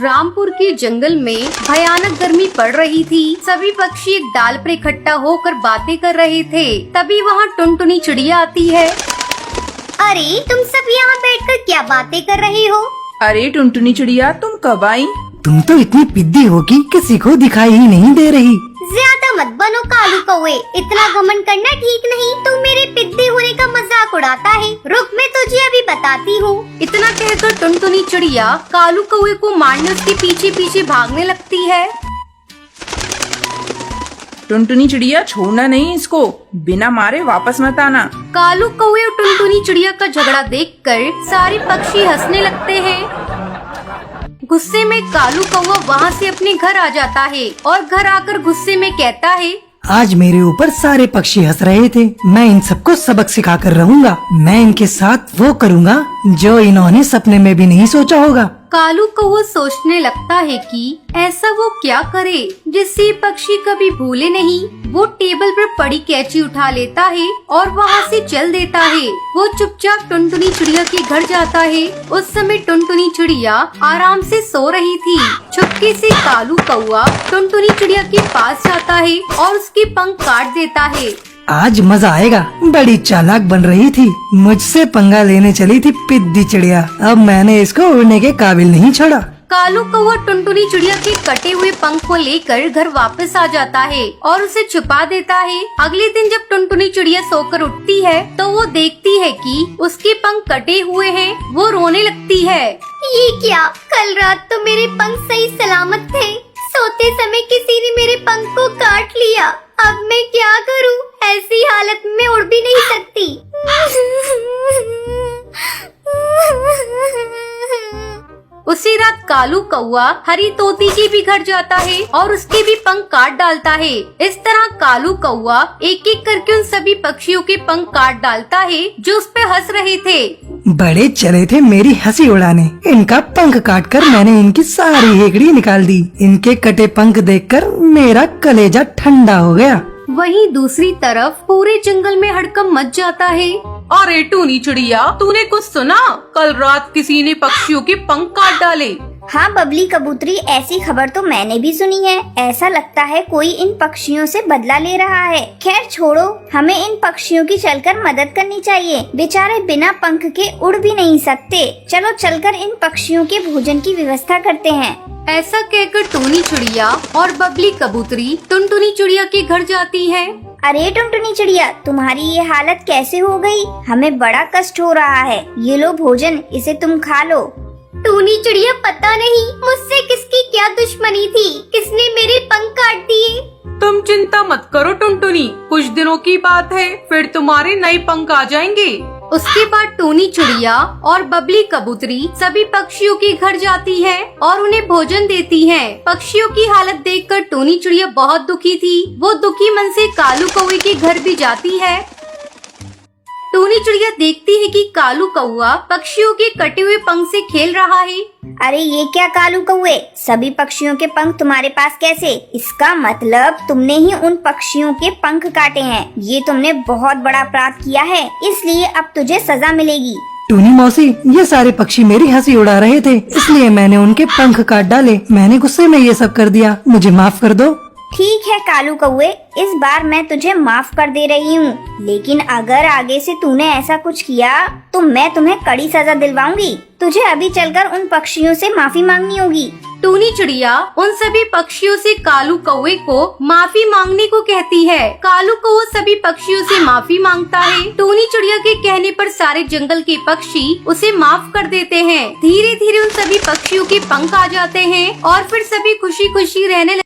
रामपुर के जंगल में भयानक गर्मी पड़ रही थी। सभी पक्षी एक डाल पर इकट्ठा होकर बातें कर रहे थे। तभी वहाँ टुनटुनी चिड़िया आती है। अरे तुम सब यहाँ बैठकर क्या बातें कर रही हो? अरे टुनटुनी चिड़िया, तुम कब आई? तुम तो इतनी पिद्दी हो कि किसी को दिखाई ही नहीं दे रही। ज्यादा मत बनो कालू कौवे, इतना घमंड करना ठीक नहीं। तू मेरे पिद्दी होने का मजाक उड़ाता है। रुक, मैं तुझे अभी बताती हूँ। इतना कहकर टुनटुनी चिड़िया कालू कौवे को मारने उसके पीछे पीछे भागने लगती है। टुनटुनी चिड़िया, छोड़ना नहीं इसको, बिना मारे वापस मत आना। कालू कौवे और टुनटुनी चिड़िया का झगड़ा देखकर सारे पक्षी हंसने लगते हैं। गुस्से में कालू कौवा वहाँ से अपने घर आ जाता है और घर आकर गुस्से में कहता है, आज मेरे ऊपर सारे पक्षी हंस रहे थे। मैं इन सबको सबक सिखा कर रहूंगा। मैं इनके साथ वो करूंगा जो इन्होंने सपने में भी नहीं सोचा होगा। कालू कौवा सोचने लगता है कि ऐसा वो क्या करे जिससे पक्षी कभी भूले नहीं। वो टेबल पर पड़ी कैंची उठा लेता है और वहाँ से चल देता है। वो चुपचाप टुनटुनी चिड़िया के घर जाता है। उस समय टुनटुनी चिड़िया आराम से सो रही थी। चुपके से कालू कौवा टुनटुनी चिड़िया के पास जाता है और उसके पंख काट देता है। आज मजा आएगा। बड़ी चालाक बन रही थी, मुझसे पंगा लेने चली थी पिद्दी चिड़िया। अब मैंने इसको उड़ने के काबिल नहीं छोड़ा। कालू कौवा टुनटुनी चिड़िया के कटे हुए पंख को लेकर घर वापस आ जाता है और उसे छुपा देता है। अगले दिन जब टुनटुनी चिड़िया सोकर उठती है तो वो देखती है कि उसके पंख कटे हुए हैं। वो रोने लगती है। ये क्या? कल रात तो मेरे पंख सही सलामत थे। सोते समय किसी ने मेरे पंख को काट लिया। अब मैं क्या करूं? ऐसी हालत में उड़ भी नहीं सकती। उसी रात कालू कौवा हरी तोती के भी घर जाता है और उसके भी पंख काट डालता है। इस तरह कालू कौवा एक एक करके उन सभी पक्षियों के पंख काट डालता है जो उस पे हंस रहे थे। बड़े चले थे मेरी हंसी उड़ाने। इनका पंख काटकर मैंने इनकी सारी हेकड़ी निकाल दी। इनके कटे पंख देखकर मेरा कलेजा ठंडा हो गया। वहीं दूसरी तरफ पूरे जंगल में हड़कंप मच जाता है। अरे टूनी चिड़िया, तूने कुछ सुना? कल रात किसी ने पक्षियों के पंख काट डाले। हाँ बबली कबूतरी, ऐसी खबर तो मैंने भी सुनी है। ऐसा लगता है कोई इन पक्षियों से बदला ले रहा है। खैर छोड़ो, हमें इन पक्षियों की चलकर मदद करनी चाहिए। बेचारे बिना पंख के उड़ भी नहीं सकते। चलो चलकर इन पक्षियों के भोजन की व्यवस्था करते हैं। ऐसा कहकर टूनी चिड़िया और बबली कबूतरी टुनटुनी चिड़िया के घर जाती है। अरे टुनटुनी चिड़िया, तुम्हारी ये हालत कैसे हो गई? हमें बड़ा कष्ट हो रहा है। ये लो भोजन, इसे तुम खा लो। टूनी चिड़िया, पता नहीं मुझसे किसकी क्या दुश्मनी थी, किसने मेरे पंख काट दिए। तुम चिंता मत करो टुनटुनी, कुछ दिनों की बात है, फिर तुम्हारे नए पंख आ जाएंगे। उसके बाद टूनी चिड़िया और बबली कबूतरी सभी पक्षियों के घर जाती है और उन्हें भोजन देती है। पक्षियों की हालत देखकर टूनी चिड़िया बहुत दुखी थी। वो दुखी मन से कालू कौवे के घर भी जाती है। टूनी चिड़िया देखती है कि कालू कौवा पक्षियों के कटे हुए पंख से खेल रहा है। अरे ये क्या कालू कौवे, सभी पक्षियों के पंख तुम्हारे पास कैसे? इसका मतलब तुमने ही उन पक्षियों के पंख काटे हैं। ये तुमने बहुत बड़ा अपराध किया है, इसलिए अब तुझे सजा मिलेगी। टूनी मौसी, ये सारे पक्षी मेरी हंसी उड़ा रहे थे, इसलिए मैंने उनके पंख काट डाले। मैंने गुस्से में ये सब कर दिया, मुझे माफ कर दो। ठीक है कालू कौवे, इस बार मैं तुझे माफ कर दे रही हूँ, लेकिन अगर आगे से तूने ऐसा कुछ किया तो मैं तुम्हें कड़ी सजा दिलवाऊंगी। तुझे अभी चलकर उन पक्षियों से माफी मांगनी होगी। टूनी चिड़िया उन सभी पक्षियों से कालू कौवे को माफी मांगने को कहती है। कालू कौवा सभी पक्षियों से माफी मांगता है। टूनी चिड़िया के कहने पर सारे जंगल के पक्षी उसे माफ कर देते हैं। धीरे धीरे उन सभी पक्षियों के पंख आ जाते हैं और फिर सभी खुशी खुशी रहने